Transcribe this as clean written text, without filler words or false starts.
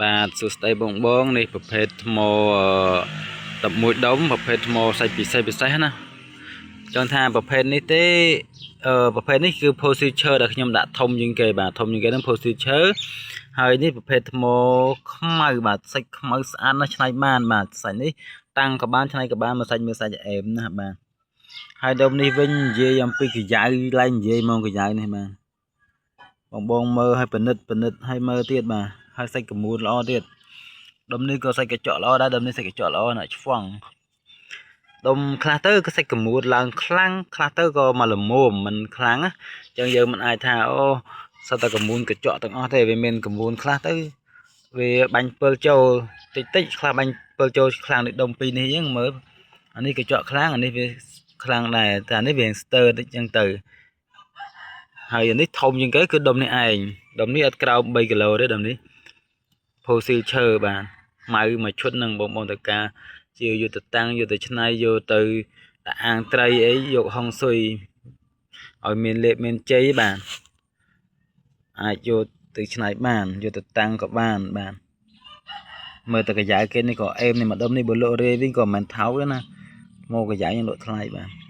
បាទសួស្តីបងបងនេះប្រភេទថ្ម11ដុំប្រភេទថ្មសាច់ពិសេសណាចង់ថាប្រភេទនេះទេប្រភេទនេះគឺ position ដែលខ្ញុំដាក់ធំជាងគេបាទធំជាងគេហ្នឹង position ហើយនេះប្រភេទថ្មខ្មៅបាទសាច់ខ្មៅស្អាតណាស់ឆ្នៃបានបាទសាច់នេះតាំងក៏បានឆ្នៃក៏បានមើលសាច់អែមណាស់បាទហើយដុំនេះវិញនិយាយអំពីកាយ៉ៅឡើងនិយាយមកកាយ៉ៅនេះបាទបងមើលឲ្យពិនិត្យឲ្យមើលទៀតបាទហើយសាច់កមួនល្អទៀតដុំនេះក៏សាច់កញ្ចក់ល្អដែរដុំនេះសាច់កញ្ចក់ល្អណាស់ឆ្វង់ដុំខ្លះទៅក៏សាច់កមួនឡើងខ្លាំងខ្លះទៅក៏មកល្មមមិនខ្លាំងណាអញ្ចឹងយើងមិនអាចថាអូសិតតែកមួនកញ្ចក់ទាំងអស់ទេវាមានកមួនខ្លះទៅវាបាញ់ពិលចូលតិចខ្លះបាញ់ពិលចូលខ្លាំងដូចដុំពីរនេះអញ្ចឹងមើលអានេះកញ្ចក់ខ្លាំងអានេះវាខ្លាំងដែរតែអានេះវាស្ទើរតិចអញ្ចឹងទៅហើយអានេះធំជាងគេគឺដុំនេះឯងដុំនេះអត់ក្រោម3គីឡូទេដុំនេះផូស៊ីលឈើបាទម៉ៅមួយឈុតនឹងបងទៅការជាយកទៅតាំងយកទៅឆ្នៃយកទៅដាក់អាងត្រីអីយកហុងស៊ុយឲ្យមានលេបមានជ័យបាទអាចយកទៅឆ្នៃបានយកទៅតាំងក៏បានបាទមើលតែកាយ៉ៅគេនេះក៏អេមនេះមួយដុំនេះបើលក់រាយវិញក៏មិនថោកទេណាមកកាយ៉ៅយើងលក់ថ្លៃបាទ